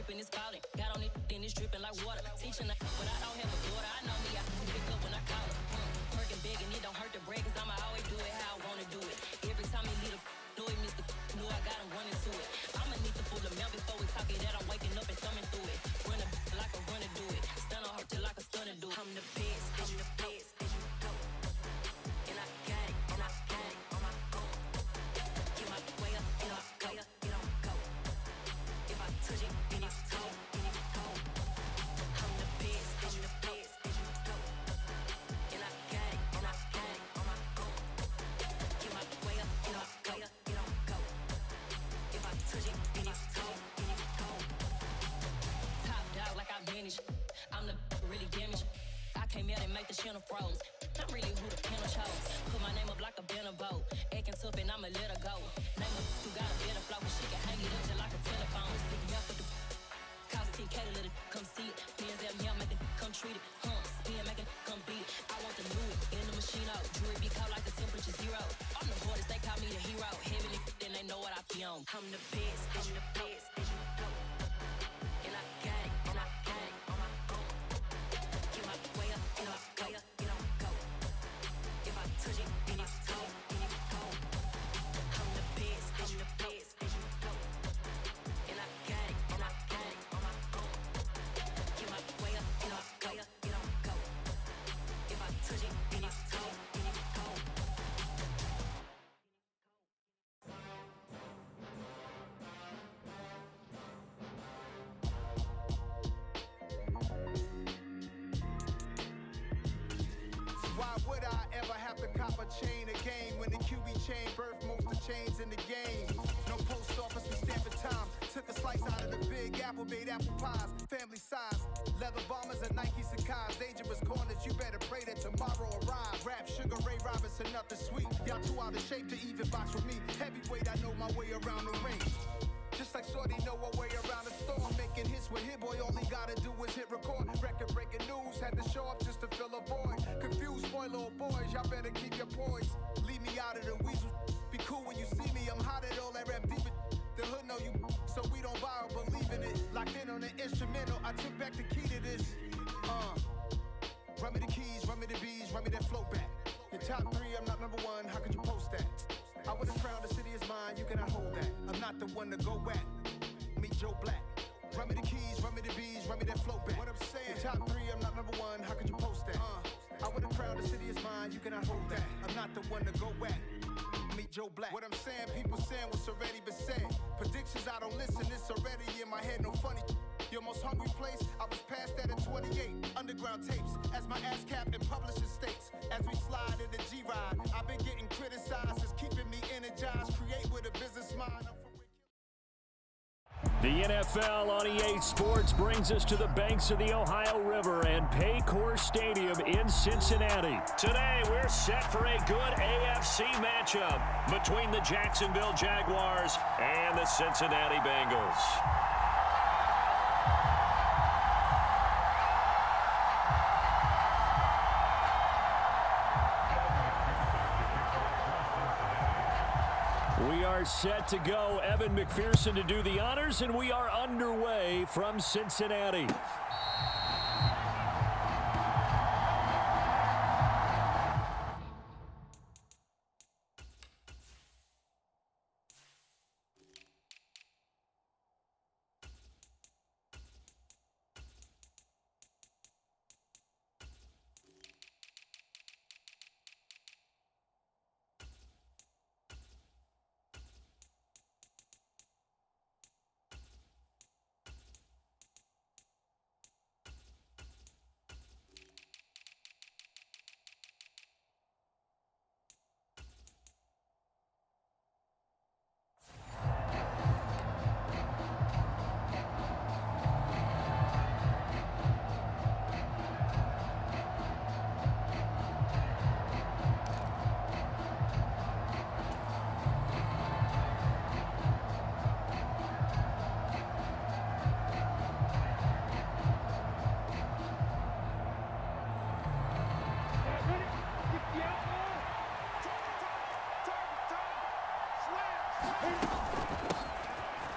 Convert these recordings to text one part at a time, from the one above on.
whipping, it's falling. Got on it, then it's dripping like water. Teaching her, but I don't have a daughter. I know me, I can pick up when I call her. Working big and it don't hurt to break, cause I'ma always do it how I wanna do it. Every time he lead a know he missed the knew I got him running to it. I'ma need the full amount before we talk it that I'm waking up and thumbing through it. Run a like a runner do it. Stun on her till like a stunner do it. I'm the best, I'm the best, as you go. And I got it, and I got it on my own. Get my way up, and I go, it don't go. If I touch it, then it's cold, then it's cold. I'm the best, I'm the best, as you go. And I got it, and I got it on my own. Get my way up, and I go, it don't go. If I touch it, then it's cold, then it's cold. Top dog like I manage. I'm the really damaged. I came out and make the channel froze. I'm really who the panel chose. Put my name up like a banner boat. Acting tough and I'ma let her go. Name her who got a better flow, but she can hang it up just like a telephone. Stick me up with the cost 10K to let it come see it. Bands at me, I make it come treat it. Spin, make it come beat it. I want the new in the machine out. Jewelry be cold like the temperature zero. I'm the hardest, they call me the hero. Heavily, then they know what I be on. I'm the best, I'm the best, as you go. And I got it, and I got it on my own. Get my way up, and I go, it don't go. If I touch it, then it's cold, then it's cold. I'm the best, as you go. And I got it, and I got it on my own. Get my way up, and I go, it don't go. If I touch it, then it's cold, then it's cold. Why would I ever have to cop a chain again when the QB chain birthed most of chains in the game? No post office, we stamping time. Took a slice out of the big apple, made apple pies, family size. Leather bombers and Nike Sacai's. Dangerous corners, you better pray that tomorrow arrives. Rap, Sugar Ray Robinson, nothing sweet. Y'all too out of shape to even box with me. Heavyweight, I know my way around the ring. Just like Shorty know her way around the storm. Making hits with Hit Boy, all he gotta do is hit record. Record breaking news, had to show up just to fill a void. Confused boy, little boys, y'all better keep your poise. Leave me out of the weasel. Be cool when you see me, I'm hot at all that rap deep. The hood know you, so we don't borrow, believe in it. Locked in on the instrumental, I took back the key to this. Run me the keys, run me the bees, run me that flow back. Your top three, I'm not number one, how could you post that? I would've crowned the city is mine, you cannot hold that. I'm not the one to go back. Meet Joe Black. Run me the keys, run me the bees, run me that flow back. What I'm saying, your top three, I'm not number one, how could you post that? I would've crowned the city is mine, you cannot hold that. I'm not the one to go back. Meet Joe Black. What I'm saying, people saying what's already been said. Predictions, I don't listen, it's already in my head, no funny. Your most hungry place, I was past that at 28. Underground tapes, as my ass cap in publishing states. As we slide in the G-Ride, I've been getting criticized, it's keeping me energized. Create with a business mind. The NFL on EA Sports brings us to the banks of the Ohio River and Paycor Stadium in Cincinnati. Today, we're set for a good AFC matchup between the Jacksonville Jaguars and the Cincinnati Bengals. We are set to go. Evan McPherson to do the honors, and we are underway from Cincinnati.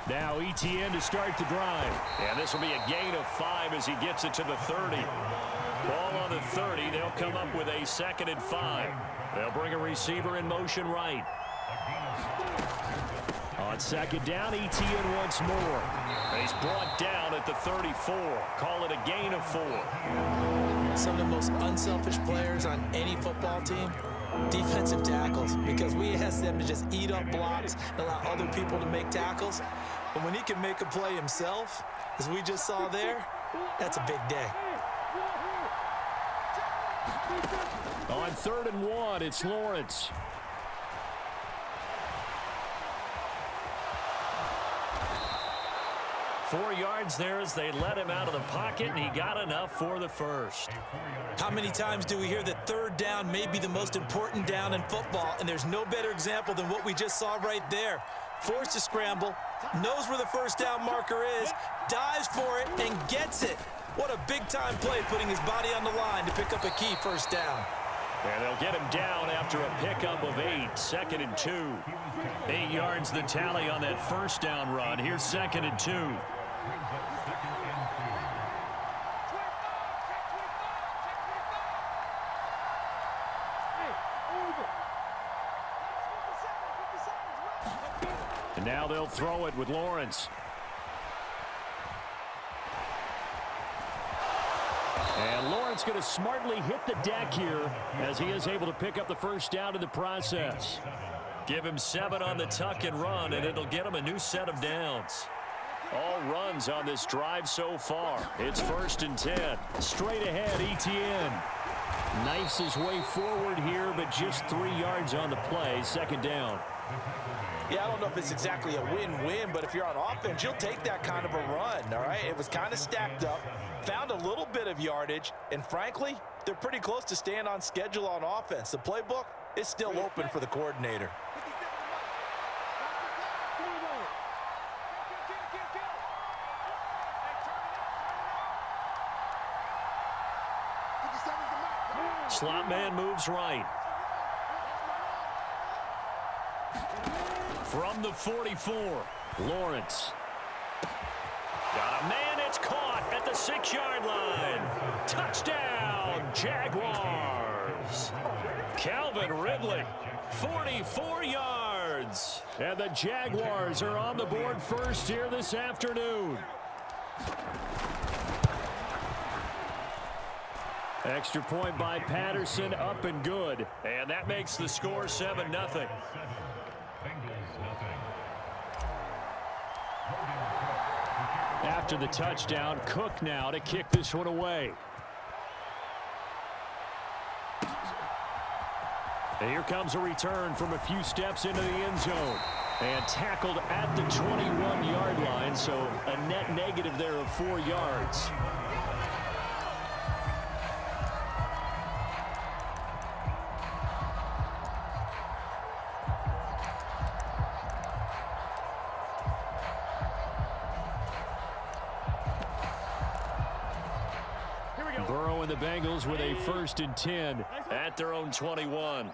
Now ETN to start the drive. And this will be a gain of 5 as he gets it to the 30. Ball on the 30. They'll come up with a 2nd and 5. They'll bring a receiver in motion right. On 2nd down, ETN once more. He's brought down at the 34. Call it a gain of 4. Some of the most unselfish players on any football team, defensive tackles, because we ask them to just eat up blocks and allow other people to make tackles. But when he can make a play himself, as we just saw there, that's a big day. On 3rd and 1, it's Lawrence. Four yards there as they let him out of the pocket, and he got enough for the first. How many times do we hear that 3rd down may be the most important down in football, and there's no better example than what we just saw right there. Forced to scramble, knows where the 1st down marker is, dives for it, and gets it. What a big-time play, putting his body on the line to pick up a key 1st down. And they'll get him down after a pickup of 8, 2nd and 2. 8 yards the tally on that 1st down run. Here's 2nd and 2. And now they'll throw it with Lawrence. And Lawrence going to smartly hit the deck here as he is able to pick up the 1st down in the process. Give him 7 on the tuck and run, and it'll get him a new set of downs. All runs on this drive so far. It's 1st and 10. Straight ahead, ETN. Knifes his way forward here, but just 3 yards on the play. 2nd down. Yeah, I don't know if it's exactly a win-win, but if you're on offense, you'll take that kind of a run, all right? It was kind of stacked up, found a little bit of yardage, and frankly, they're pretty close to staying on schedule on offense. The playbook is still open for the coordinator. Slot man moves right. From the 44, Lawrence. Got a man, it's caught at the 6-yard line. Touchdown, Jaguars. Calvin Ridley, 44 yards. And the Jaguars are on the board first here this afternoon. Extra point by Patterson, up and good. And that makes the score 7-0. After the touchdown, Cook now to kick this one away. And here comes a return from a few steps into the end zone. And tackled at the 21-yard line, so a net negative there of 4 yards. Burrow and the Bengals with a 1st and 10 at their own 21.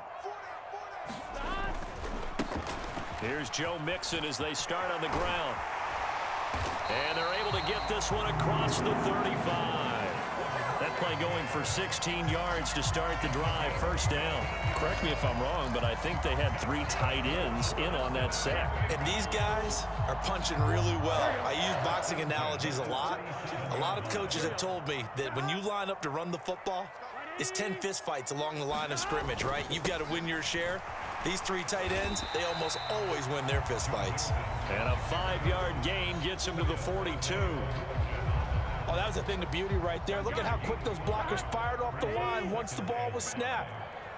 Here's Joe Mixon as they start on the ground. And they're able to get this one across the 35. That play going for 16 yards to start the drive, 1st down. Correct me if I'm wrong, but I think they had 3 tight ends in on that set. And these guys are punching really well. I use boxing analogies a lot. A lot of coaches have told me that when you line up to run the football, it's 10 fistfights along the line of scrimmage, right? You've got to win your share. These 3 tight ends, they almost always win their fistfights. And a 5-yard gain gets him to the 42. Oh, that was a thing of beauty right there. Look at how quick those blockers fired off the line once the ball was snapped.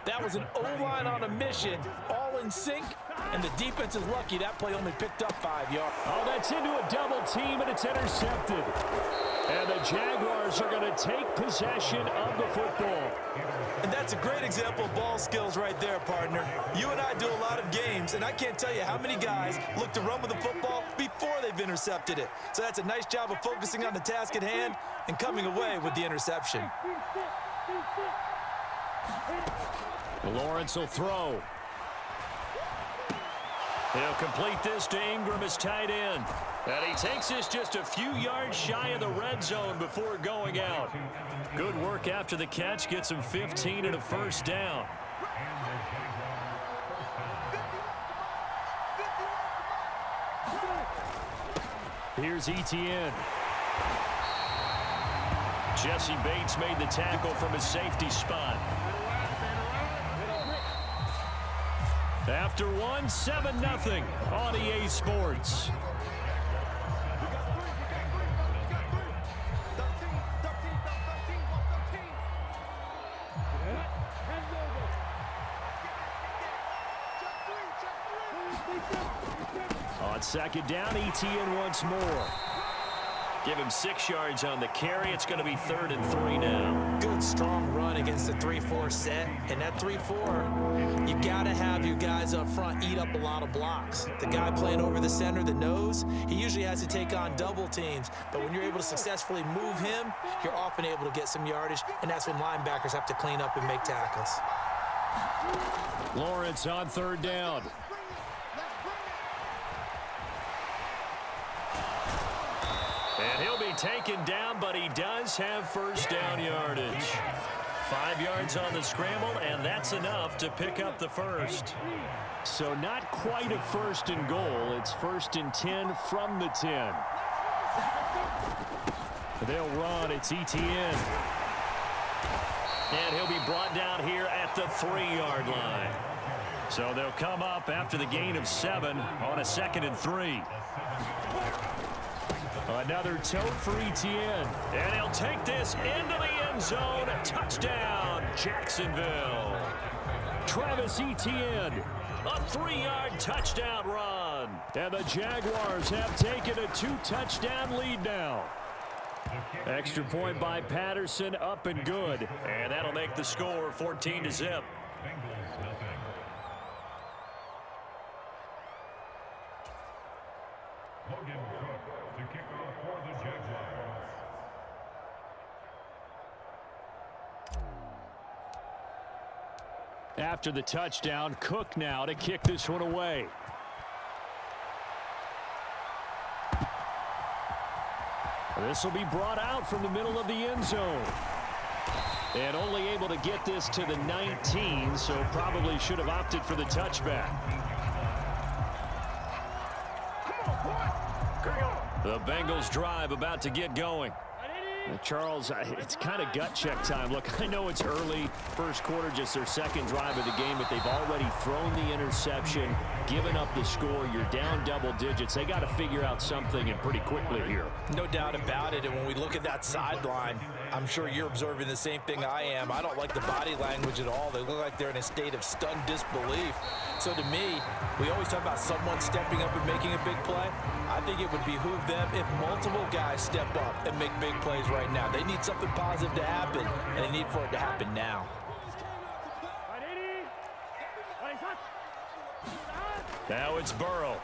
That was an O-line on a mission, all in sync, and the defense is lucky that play only picked up 5 yards. Oh, that's into a double team, and it's intercepted. And the Jaguars are going to take possession of the football. And that's a great example of ball skills right there, partner. You and I do a lot of games, and I can't tell you how many guys look to run with the football before they've intercepted it. So that's a nice job of focusing on the task at hand and coming away with the interception. Lawrence will throw. He'll complete this to Ingram as tight end. And he takes this just a few yards shy of the red zone before going out. Good work after the catch. Gets him 15 and a first down. Here's Etienne. Jesse Bates made the tackle from his safety spot. After one, 7-0 on EA Sports. On second down, Etienne once more. Give him 6 yards on the carry. It's going to be 3rd and 3 now. Good, strong run against the 3-4 set. And that 3-4, you got to have your guys up front eat up a lot of blocks. The guy playing over the center, the nose, he usually has to take on double teams. But when you're able to successfully move him, you're often able to get some yardage. And that's when linebackers have to clean up and make tackles. Lawrence on 3rd down. And he'll be taken down, but he does have first down yardage. 5 yards on the scramble, and that's enough to pick up the first. So not quite a 1st and goal. It's 1st and 10 from the 10. They'll run. It's Etienne. And he'll be brought down here at the 3-yard line. So they'll come up after the gain of 7 on a 2nd and 3. Another tote for Etienne. And he'll take this into the end zone. Touchdown, Jacksonville. Travis Etienne, a 3-yard touchdown run. And the Jaguars have taken a 2-touchdown lead now. Extra point by Patterson, up and good. And that'll make the score 14-0. After the touchdown, Cook now to kick this one away. This will be brought out from the middle of the end zone. And only able to get this to the 19, so probably should have opted for the touchback. The Bengals drive about to get going. Charles, it's kind of gut check time. Look, I know it's early, first quarter, just their 2nd drive of the game, but they've already thrown the interception, given up the score. You're down double digits. They got to figure out something, and pretty quickly here. No doubt about it. And when we look at that sideline, I'm sure you're observing the same thing I am. I don't like the body language at all. They look like they're in a state of stunned disbelief. So to me, we always talk about someone stepping up and making a big play. I think it would behoove them if multiple guys step up and make big plays right now. They need something positive to happen, and they need for it to happen now. Now it's Burrow.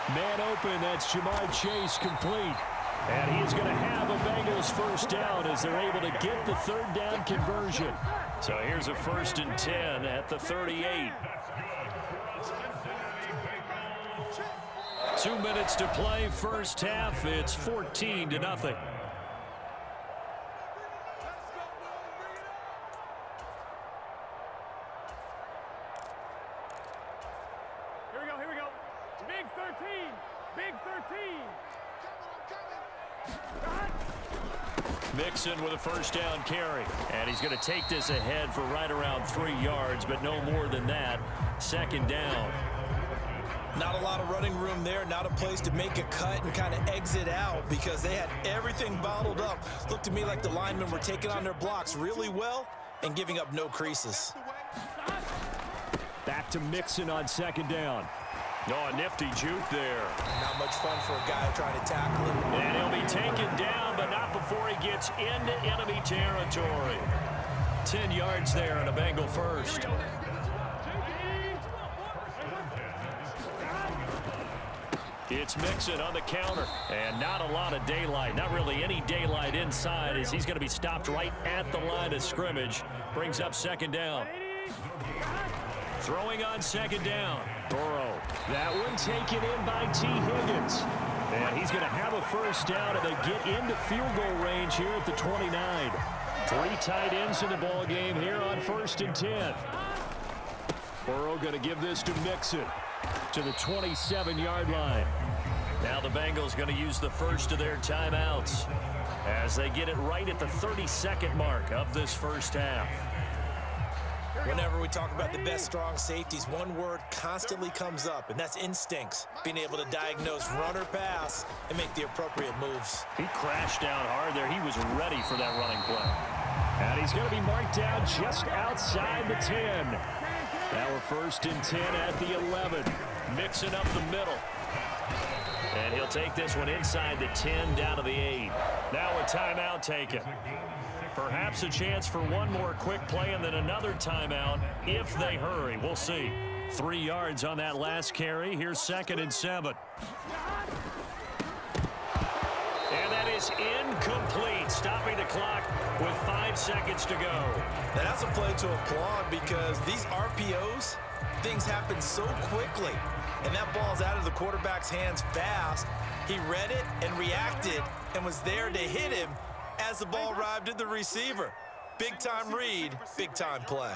Man open, that's Jamar Chase complete. And he is going to have a Bengals first down as they're able to get the 3rd down conversion. So here's a 1st and 10 at the 38. 2 minutes to play, first half. It's 14-0. Here we go. Big 13. Big 13. Mixon with a first down carry. And he's going to take this ahead for right around 3 yards, but no more than that. 2nd down. Not a lot of running room there, not a place to make a cut and kind of exit out because they had everything bottled up. Looked to me like the linemen were taking on their blocks really well and giving up no creases. Back to Mixon on 2nd down. Oh, a nifty juke there. Not much fun for a guy trying to tackle him. And he'll be taken down, but not before he gets into enemy territory. 10 yards there and a Bengal first. It's Mixon on the counter, and not a lot of daylight, not really any daylight inside as he's going to be stopped right at the line of scrimmage. Brings up 2nd down. Throwing on second down. Burrow. That one taken in by T. Higgins. And he's going to have a first down, and they get into field goal range here at the 29. 3 tight ends in the ball game here on 1st and 10. Burrow going to give this to Mixon to the 27-yard line. Now the Bengals going to use the first of their timeouts as they get it right at the 32nd mark of this first half. Whenever we talk about the best strong safeties, one word constantly comes up, and that's instincts. Being able to diagnose run or pass and make the appropriate moves. He crashed down hard there. He was ready for that running play. And he's going to be marked down just outside the 10. Now we're 1st and 10 at the 11. Mixing up the middle. And he'll take this one inside the 10 down to the 8. Now a timeout taken. Perhaps a chance for one more quick play and then another timeout if they hurry. We'll see. 3 yards on that last carry. Here's 2nd and 7. And that is incomplete, stopping the clock with 5 seconds to go. Now that's a play to applaud because these RPOs, things happen so quickly. And that ball's out of the quarterback's hands fast. He read it and reacted and was there to hit him as the ball arrived at the receiver. Big time read, big time play.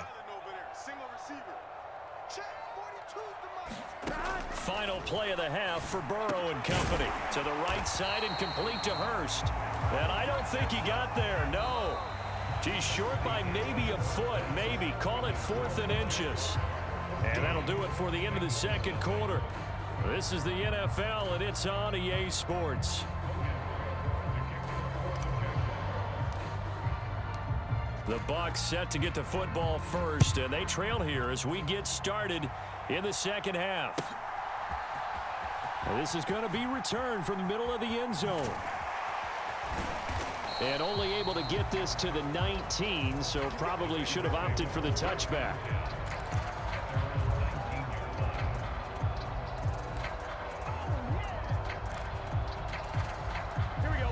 Final play of the half for Burrow and company. To the right side and complete to Hurst. And I don't think he got there, no. He's short by maybe a foot, maybe. Call it 4th and inches. And that'll do it for the end of the 2nd quarter. This is the NFL, and it's on EA Sports. The Bucs set to get the football first, and they trail here as we get started in the 2nd half. This is going to be returned from the middle of the end zone. And only able to get this to the 19, so probably should have opted for the touchback.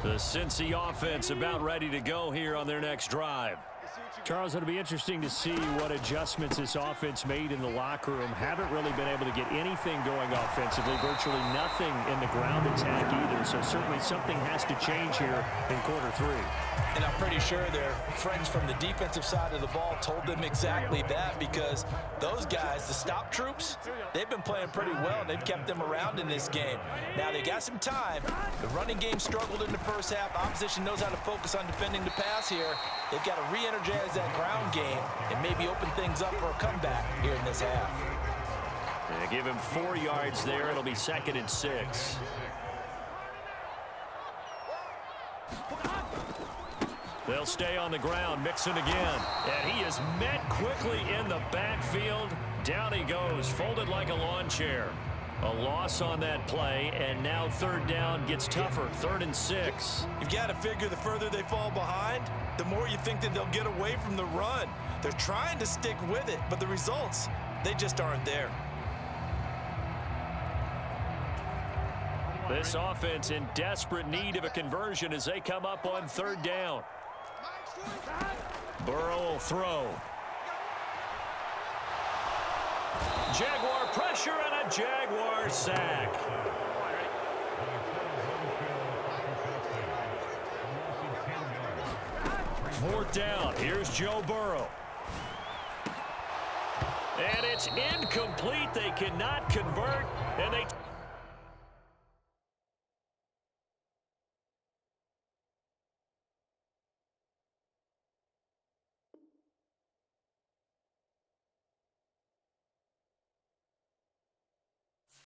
The Cincy offense about ready to go here on their next drive. Charles, it'll be interesting to see what adjustments this offense made in the locker room. Haven't really been able to get anything going offensively, virtually nothing in the ground attack either. So certainly something has to change here in quarter 3. And I'm pretty sure their friends from the defensive side of the ball told them exactly that, because those guys, the stop troops, they've been playing pretty well. They've kept them around in this game. Now they got some time. The running game struggled in the first half. Opposition knows how to focus on defending the pass here. They've got to re-energize that ground game and maybe open things up for a comeback here in this half. Yeah, give him 4 yards there. It'll be 2nd and 6. They'll stay on the ground. Mixon again. And he is met quickly in the backfield. Down he goes, folded like a lawn chair. A loss on that play, and now 3rd down gets tougher. 3rd and 6. You've got to figure the further they fall behind, the more you think that they'll get away from the run. They're trying to stick with it, but the results, they just aren't there. This offense in desperate need of a conversion as they come up on 3rd down. Burrow will throw. Jaguar pressure and a Jaguar sack. Fourth down. Here's Joe Burrow. And it's incomplete. They cannot convert, and they